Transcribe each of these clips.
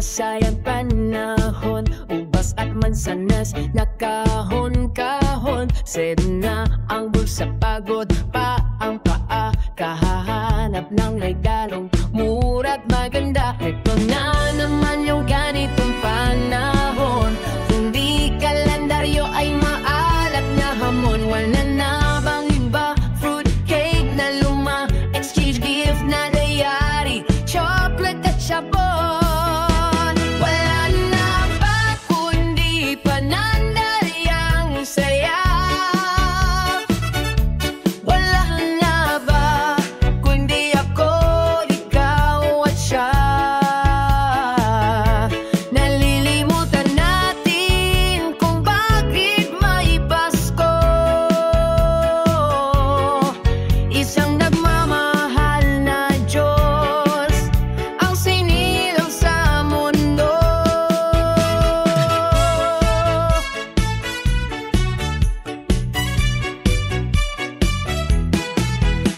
masayang panahon, ubas at mansanas, nakahon-kahon. Sed na ang bulsa, pagod pa ang paa, kahahanap ng regalong mura't maganda. Ito na naman yung ganitong panahon, kung di kalendaryo ay maalat na hamon. Wala na bang iba, fruit cake na luma, exchange gift na dayari, chocolate at sabon. Wala na ba kundi panandalyang saya? Wala na ba kundi ako, ikaw at siya? Nalilimutan natin kung bakit may Pasko. Isang nagmamahal na Diyos ang sinilang sa mundo.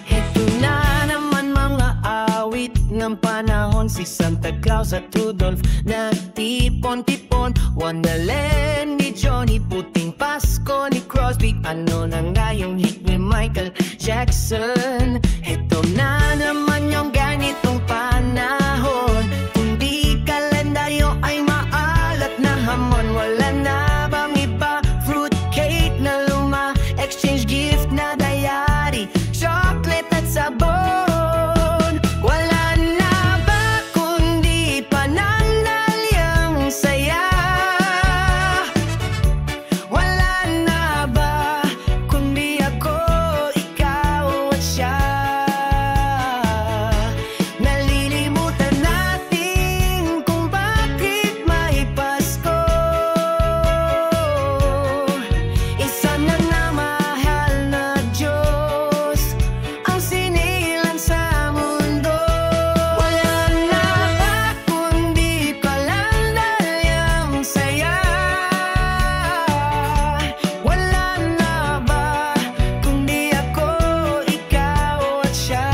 Heto na naman mga awit ng panahon, si Santa Claus at Rudolph nagtipon-tipon. Wonderland ni Johnny, puting Pasko ni Crosby, ano na nga yung hit ni Michael Jackson. Heto na naman yung ganitong panahon, kung di kalendaryo ay maalat na hamon. Wala na bang iba, fruit cake na luma, exchange gift na dayari, chocolate at sabon. Wala na ba kundi panandalyang saya? Wala na ba kundi ako, ikaw at siya? Nalilimutan natin kung bakit may Pasko. Isa na namahal na Diyos ang sinilang sa mundo. Wala na ba kundi kalendaryang saya? Wala na ba kundi ako, ikaw at siya?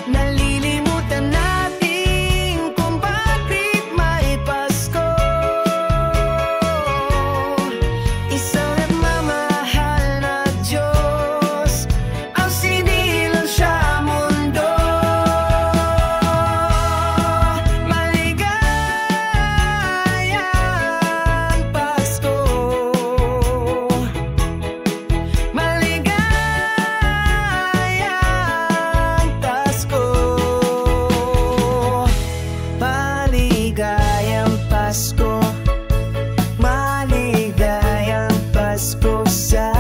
Nalilimutan natin kung bakit may Pasko. Isang nagmamahal na Diyos ang sinilang sa mundo. Maligayang Pasko, maligayang Pasko, maligayang Pasko, maligayang Pasko sa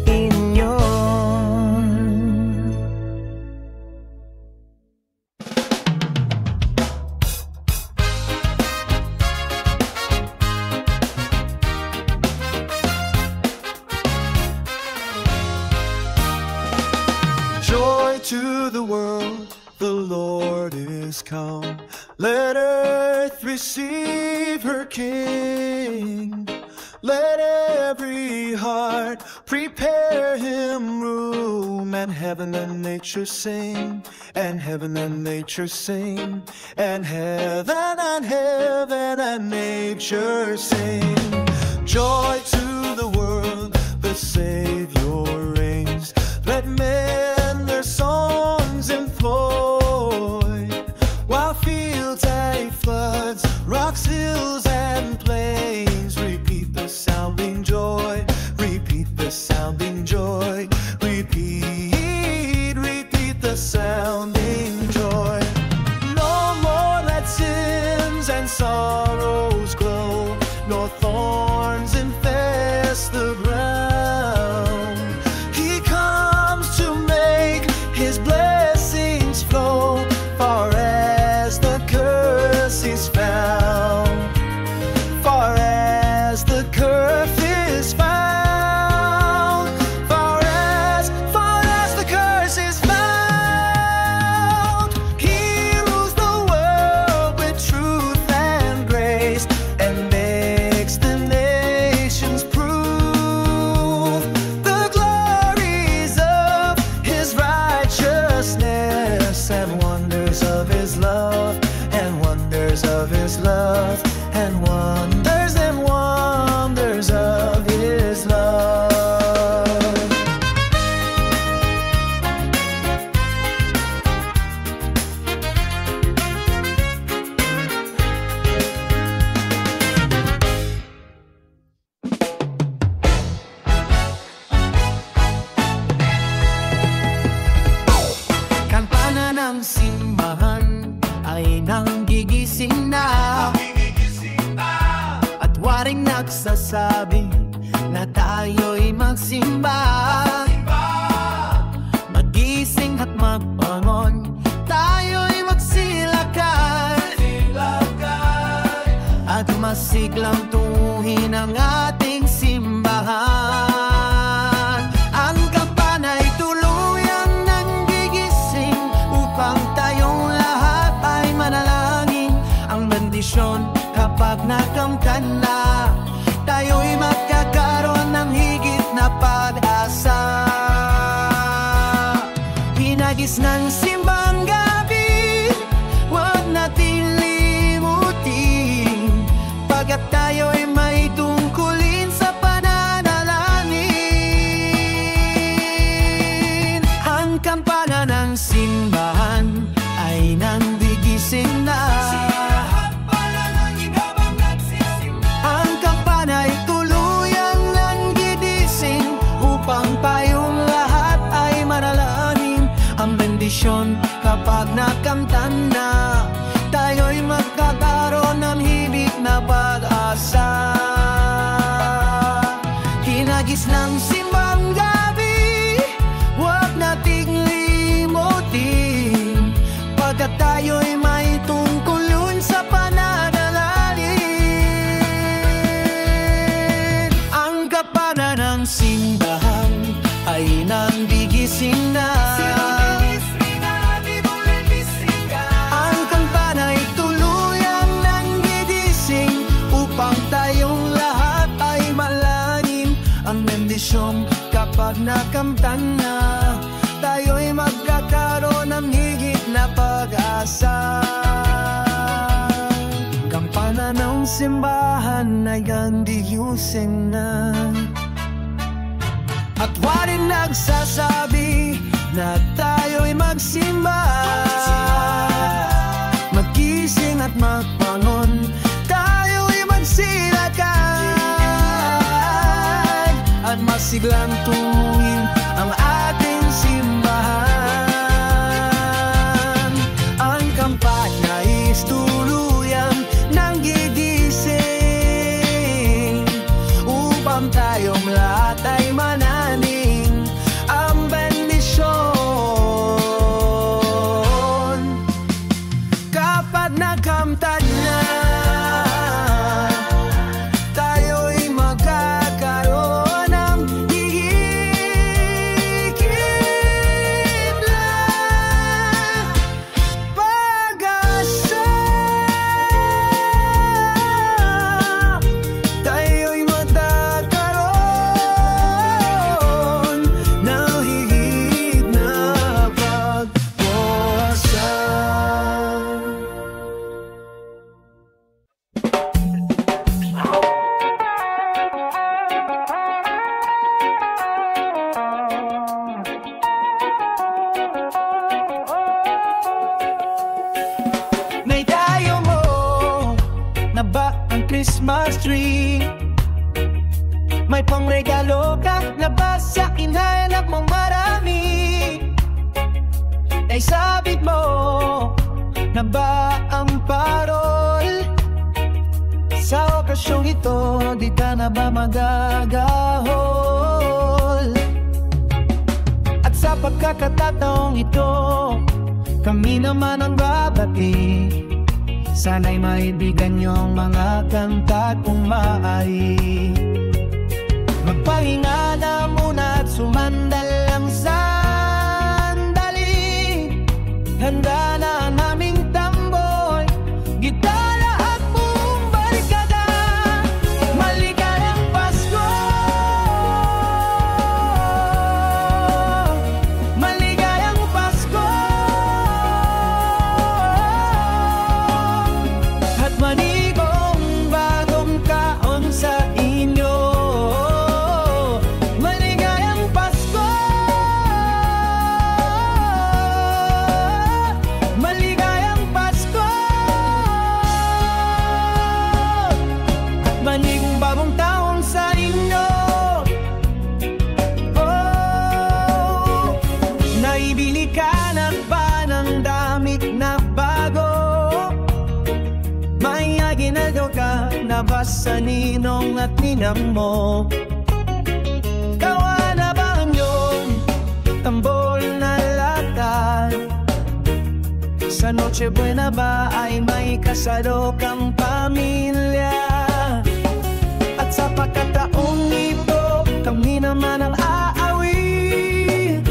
inyo. Joy to the world, the Lord is come. Let earth receive her King. Let every heart prepare him room. And heaven and nature sing, and heaven and nature sing, and heaven and nature sing. Joy to the world, the Savior reigns. Let men their songs employ, while fields and floods, rocks, hills, and plains repeat the sounding joy, repeat the sounding joy, repeat the sounding joy. No more let sins and sorrows grow, nor thorns infest nagsasabi na tayo'y magsimba, magising at magbangon, tayo'y magsilakad at masiglang tunguhin ang ating simbahan. Ang kampana'y tuluyang nanggigising upang tayong lahat ay manalangin. Ang bendisyon kapag nakamtan na, tayo'y magkakaroon ng higit na pag-asa. Hinagis ng simbang gabi, huwag natin limutin, pagkat tayo'y may tungkulin sa pananalangin. Ang kampana ng simbahan ay nandigising na, ang kampana'y tuluyang nanggigising upang tayong lahat ay manalangin. Ang bendisyon kapag nakamtan na, tayo'y magkakaroon ng higit na pag-asa. Hinagis ng simbang gabi, huwag nating limutin, pagkat tayo'y may tungkulin sa pananalangin. Ang kapana ng simbahan ay nandigising na, ang kampana'y tuluyang nanggigising upang tayong lahat ay malangin. Ang bendisyon kapag nakamtan na, tayo'y magkakaroon ng higit na pag-asa. Kampana ng simbahan ay nandigising na, at waring nagsasabi na tayo'y magsimba, magising at magbangon, tayo'y magsilakad at masiglang tunguhin ang ating simbahan. Ang kampana'y tuluyang nanggigising upang tayong lahat ay mananing. Ang bendisyon kapag nakamtan na, tayo'y magkakaroon ng higit na pag-asa. Tayo'y magkakaroon ng higit na pag-asa. May dayo mo na ba ang Christmas tree? May pangregalo ka na ba sa hinahanap mong marami? Naisabit mo na ba ang parol? Sa okasyong ito, di ka na ba magagahol? At sa pagkakataong ito, kami naman ang babati. Sana'y maibigan niyong mga kanta kung maaari. Magpahinga na muna at sumandal ang sandali. Handa na ang aming tamboy, gitara at buong barkada. Maligayang Pasko, maligayang Pasko, at manigong bagong kaon sa inyo. Maligayang Pasko, sa ninong at ninang mo. Gawa na ba ang iyong tambol na lakad? Sa Noche Buena ba ay may kasalo kang pamilya? At sa pagkataong ito, kami naman ang aawit,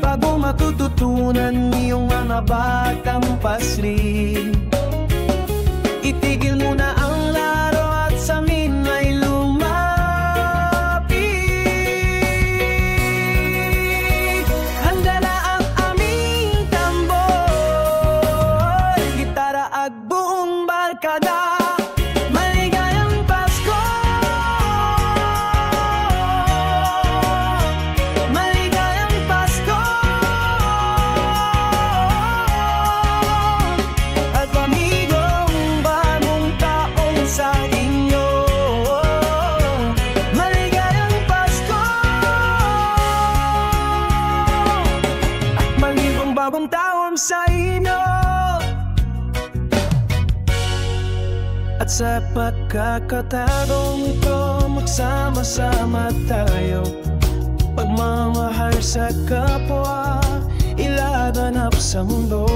bago matututunan iyong mga batang pasli. Itigil mo na ang laro at sa amin ay lumapit. Handa na ang aming tambol, gitara at buong barkada. Maligayang Pasko, maligayang Pasko, at amigong bagong taon sa inyo. Maligayang Pasko, at maligayang bagong taon sa inyo. At sa pagkakataong ito, magsama-sama tayo, pagmamahal sa kapwa, ilaganap sa mundo.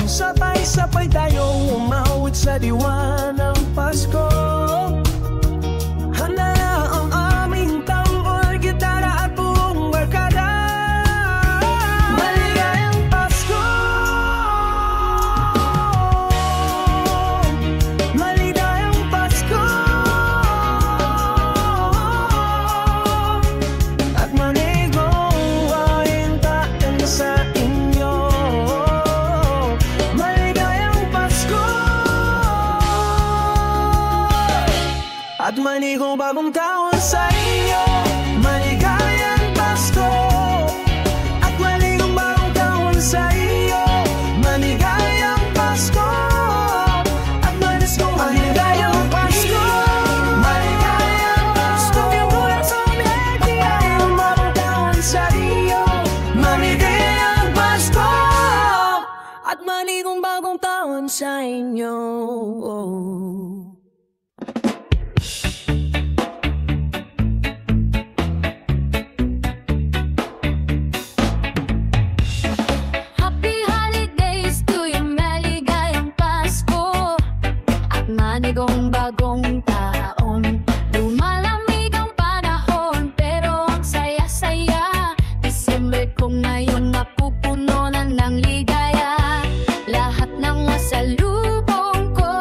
Sabay-sabay tayong umawit sa diwa ng Pasko. Handa na ang aming tambol, gitara at buong barkada. Maligayang Pasko, maligayang Pasko, at manigong kaintaan sa inyo. Maligayang Pasko, at manigong bagong taon sa inyo. Maligayang Pasko, at manigong bagong taon sa iyo. Maligayang Pasko, at manigong maligayang Pasko. Maligayang Pasko, maligayang bagong taon sa iyo. Maligayang Pasko, at manigong bagong taon sa inyo. Happy holidays to you, maligayang Pasko, at manigong bagong taon. Lumalamig ang panahon, pero ang saya-saya. Disyembre ko ngayon mapupuno na ng ligaya. Lahat ng masalubong ko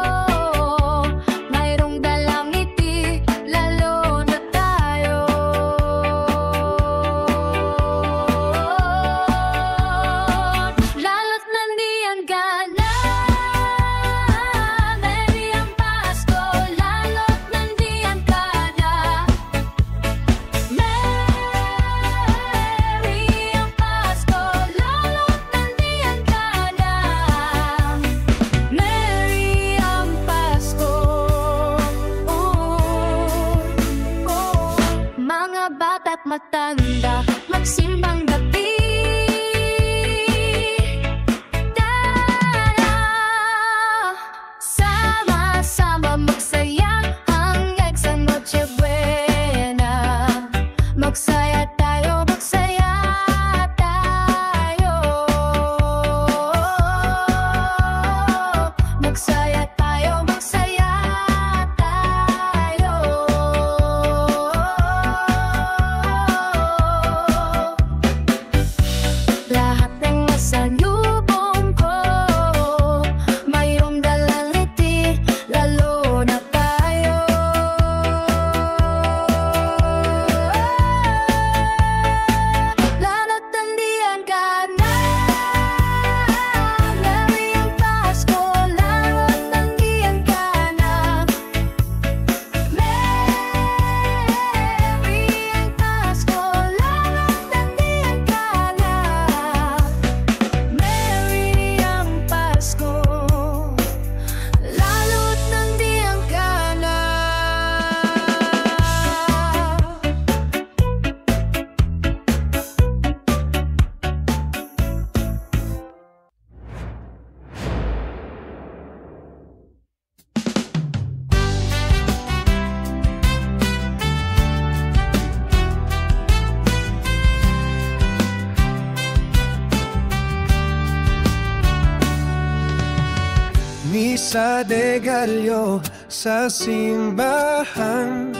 sa degalyo sa simbahan,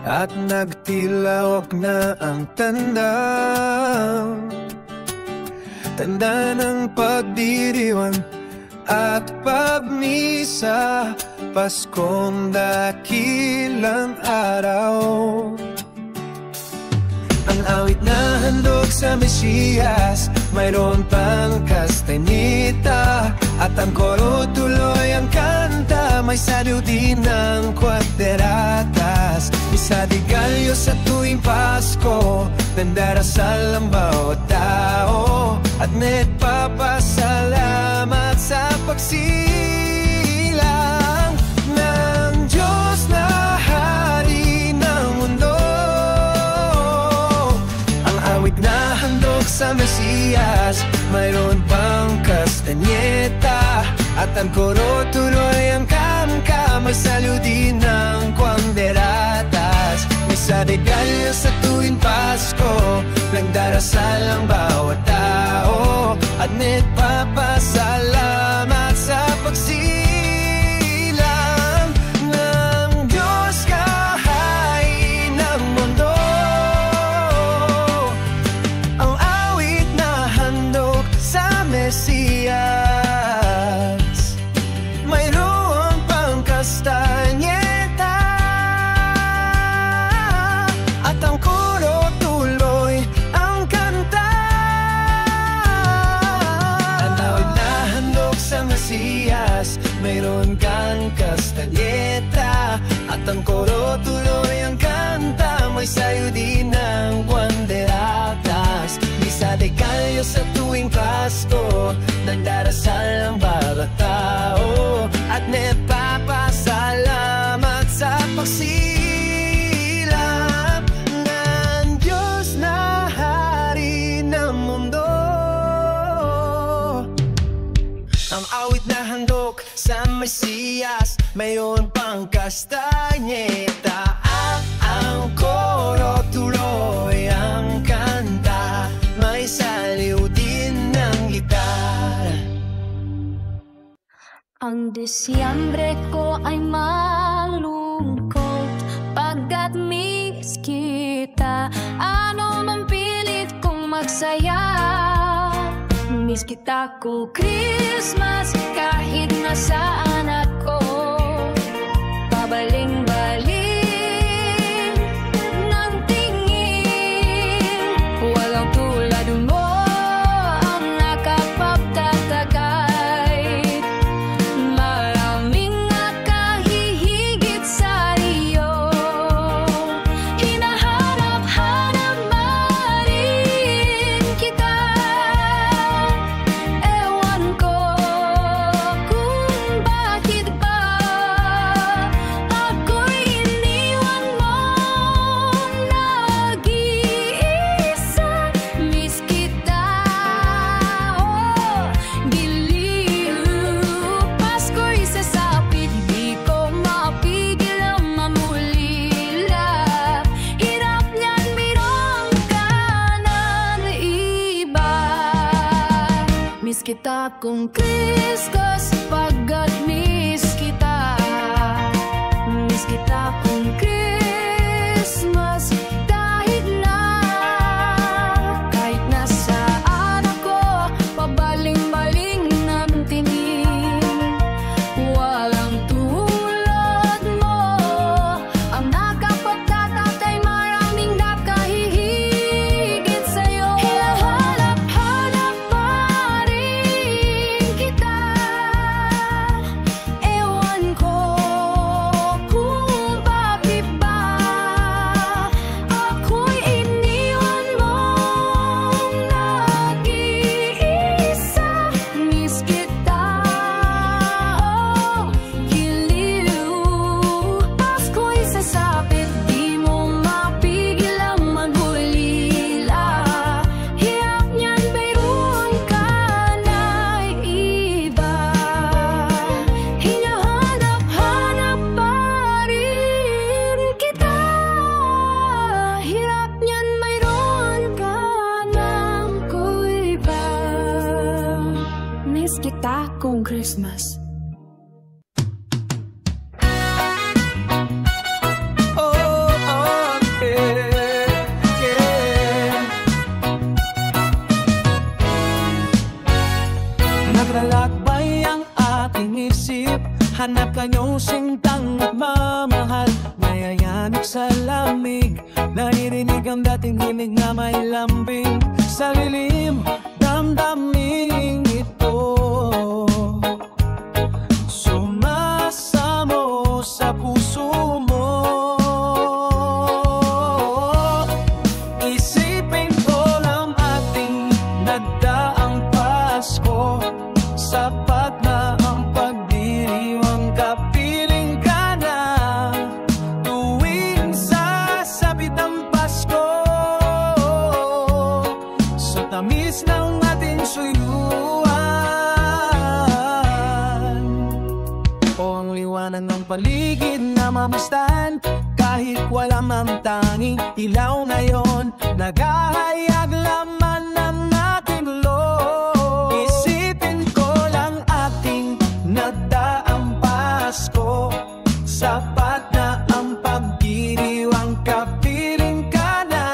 at nagtilawak na ang tanda ng pagdiriwang at pagmisa, Paskong dakilang araw. Ang awit na handog sa Mesiyas, mayroon pang kastanita, at ang koro tuloy ang kanta, may saliw din ng kwaderatas. Isa digalyo sa tuwing Pasko, nandarasal ang bawat tao, at nagpapasalamat sa pagsilang ng Diyos na hari ng mundo. Ang awit na handog sa Mesiyas, mayroon pang kastanyeta, at ang koro tuloy ang kamka, may saliw din ng kwaderatas. Sa degalyo sa tuwing Pasko, nagdarasal ang bawat tao, at nagpapasalamat sa pagsilang ng Diyos kahari ng mundo. Ang awit na handog sa Mesiyas, mayroon pang kastanyeta, ang koro tuloy ang kanta. Ang awit na handog sa Mesiyas, mayroon kang kastanyeta, at ang koro tuloy ang kanta, may sayo din ng kwaderatas. Di sa degalyo sa tuwing Pasko, nagdarasal ang bawat tao, at nagpapasalamat sa pagsilang sa Mesiyas, mayroon pang kastanyeta, at ang koro tuloy ang kanta, may saliw din ng gitar. Ang Disyembre ko ay malungkot, pagkat miss kita. Ano man pilit kong magsaya, miss kita ko Christmas, kahit nasaan ako. Pabaling-baling ng tingin, walang tulad mo ang nakapagtatagay. Maraming nakahihigit sa iyo, hinahanap-hanap pa rin kita. Ewan ko kung bakit ba ako'y iniwan mo nag-iisa. Miss kita, oh, giliw. Pasko'y sasapit, di ko mapigil ang mamulila. Hirap niyan, mayroon ka ng iba. Miss kita kung Christmas, pagkat miss kita. Miss kita kung Christmas, kahit nasaan ako. Pabaling-baling ng tingin, walang tulad mo ang nakapagtatatay. Maraming nakahihigit sa'yo, hinahanap-hanap pa rin kita. Ewan ko kung bakit ba ako'y iniwan mo nag-iisa. Miss kita, oh, giliw. Pasko'y sasapit, di mo mapigil ang magulila. Hirap niyan, mayroon ka na iba. Hinahanap-hanap pa rin kita. Hirap niyan, mayroon ka ng iba. Miss kita kung Christmas. sa lamig, naririnig ang dating himig na may lambing. Sa lilim, damdamin ito sumasamo sa puso mo. Isipin ko lang ating nagdaang Pasko, sapat na ang pagdiriwang kapiling ka na tuwing sasapit ang Pasko. Sa tamis ng ating suyuan, o ang liwanag ng paligid na mamastan, kahit wala man tanging ilaw ngayon, naghahayag laman ng ating loob. Isipin ko lang ating nagdaang Pasko, sapat na ang pagdiriwang kapiling ka na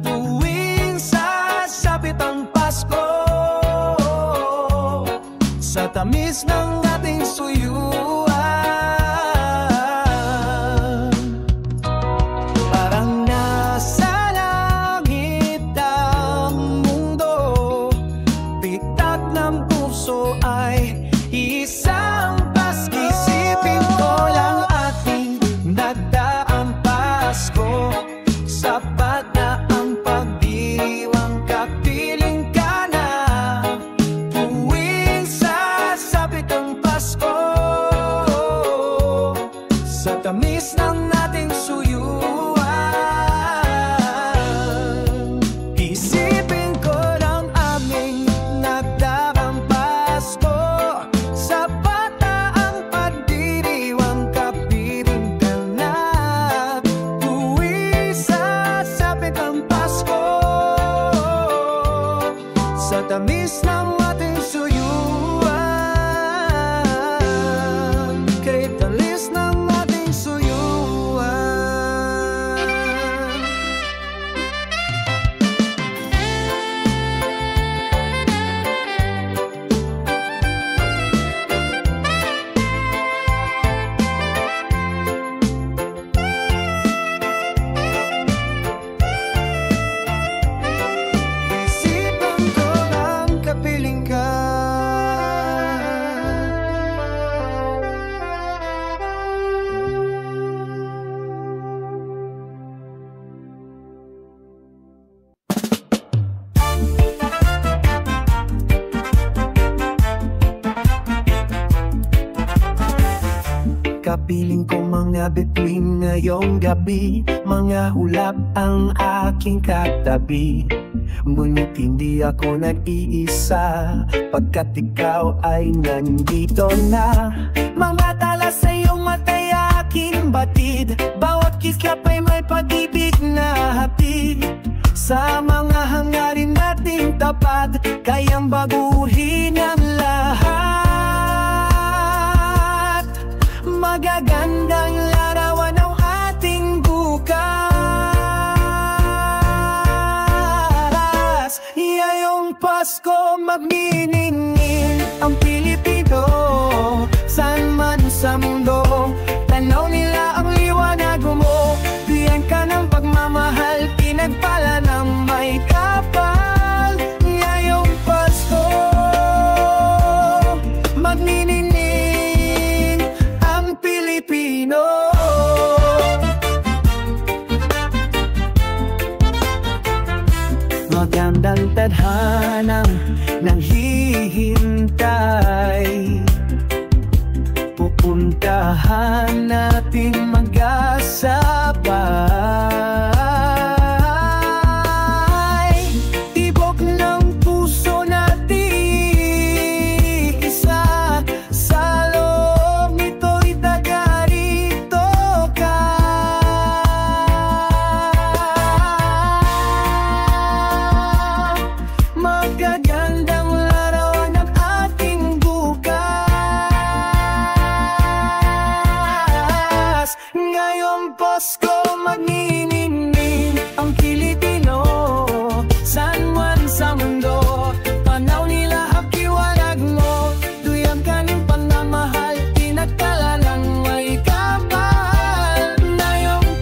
tuwing sasapit ang Pasko. Sa tamis ng ating suyuan, parang nasa langit ang mundo, pitak ng puso ay isang Pasko. Isipin ko lang ating nagdaang Pasko, sapat na ang pagdiriwang kapiling ka na tuwing sasapit ang Pasko. Sa tamis ng ating suyuan, isipin ko lang aming nagdaang Pasko, sapat na ang pagdiriwang kapiling ka na tuwing sasapit ang Pasko. Sa tamis ng ating suyuan, kahit talis ng ating suyuan. Isipan ko lang kapiling ka. Kapiling ko mga bituin ngayong gabi, mga hulap ang aking katabi. Ngunit hindi ako nag-iisa, pagkat ikaw ay nandito na. Mga tala sa iyong mata'y aking batid, bawat kislap ay may pag-ibig na hatid. Sa mga hangarin nating tapat, kayang baguhin ang lahat. Magagandang larawan ang ating bukas. Ngayong Pasko magniningning ang Pilipino, saan man sa mundo, tanaw nila ang liwanag mo. Bigyan ka ng pagmamahal, pinagpala ng may kapal. Ngayong Pasko magniningning ang Pilipino. Magandang tadhanang naghihintay, pupuntahan natin magkasabay. Tibok ng puso natin isa, sa loob nito'y taga-rito ka. Magagandang larawan ng ating bukas. Ngayong Pasko magniningning ang Pilipino, saan man sa mundo, tanaw nila ang kiwanag mo. Duyang kaning pagmamahal, pinagtala ng may kapal. Ngayong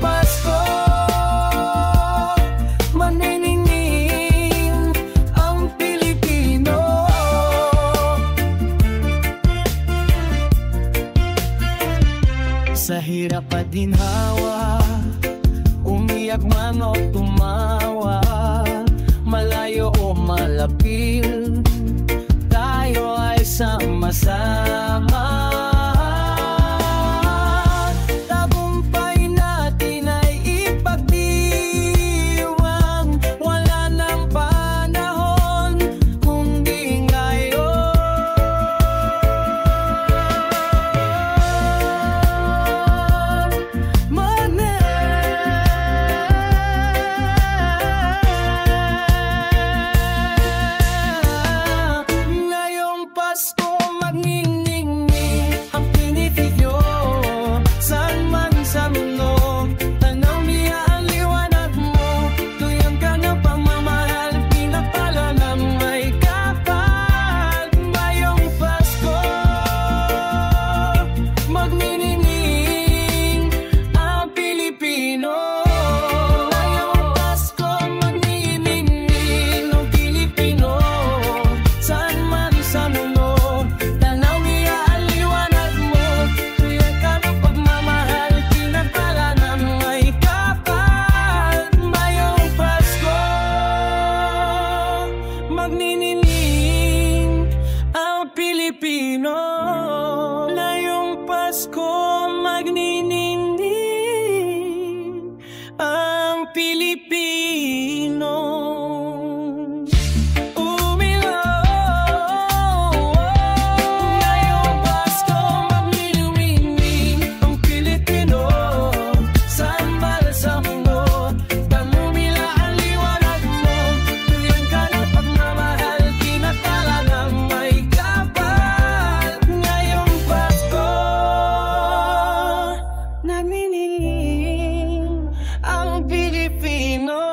napadinhawa, umiyak man o tumawa, malayo o malapit, tayo ay sama-sama. Tagumpay natin ay ipagdiwang, wala nang panahon kundi ngayon. Ngayong Pasko magniningning ang pinipigyo, saan man sa mundo, tanaw niya ang liwanag mo, tuyang ka ng pagmamahal, pinapala na may kapal. Ngayong Pasko magniningning ang Pilipino. Ngayong Pasko magniningning ang Pilipino, saan man sa mundo, tanaw niya ang liwanag mo, tuyang ka ng pagmamahal, pinapala na may kapal. Ngayong Pasko magniningning ang Pilipino. Ngayong Pasko magniningning ang Pilipino. Ngayong Pasko magniningning ang Pilipino, saan man sa mundo, tanaw nila ang liwanag mo, tuyang ka ng pagmamahal, pinapala na may kapal. Ngayong Pasko nagniningning ang Pilipino.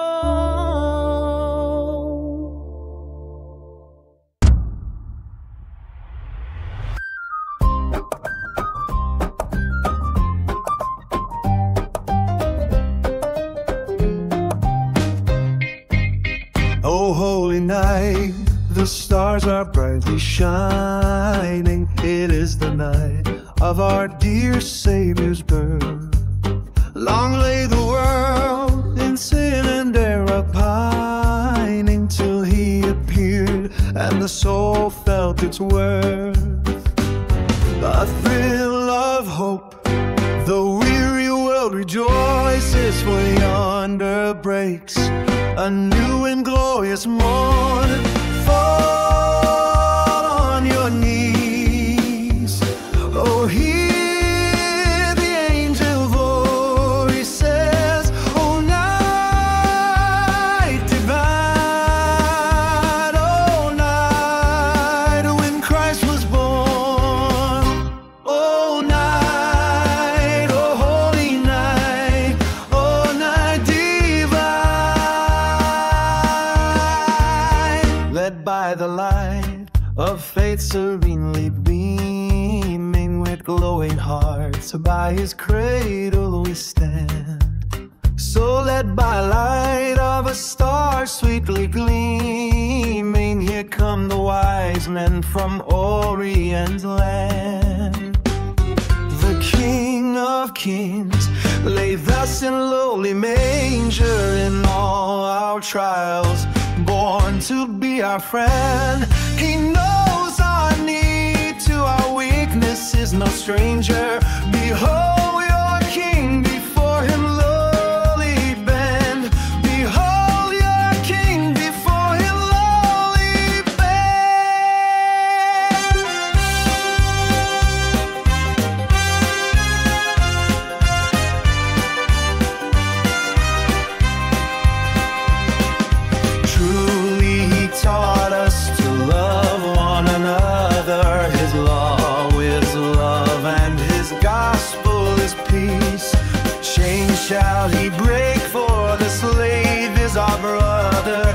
Oh, holy night, the stars are brightly shining. It is the night of our dear Savior's birth. Long lay the world in sin and error pining, till he appeared and the soul felt its worth. A thrill of hope, the weary world rejoices, for yonder breaks a new and glorious morn. Fall on your knees, oh, hear the angel voices, oh, night divine, oh, night when Christ was born, oh, night, oh, holy night, oh, night divine, led by the light of faith serenely beaming, with glowing hearts by his cradle we stand. So led by light of a star sweetly gleaming, here come the wise men from Orient land. The King of Kings lay thus in lowly manger, in all our trials born to be our friend. He knows our need, to our weakness is no stranger. Behold your King, before him lowly bend. Behold your King, before him lowly bend. Truly he taught us to love one another. His law is love and his gospel is peace. Chains shall he break, for the slave is our brother.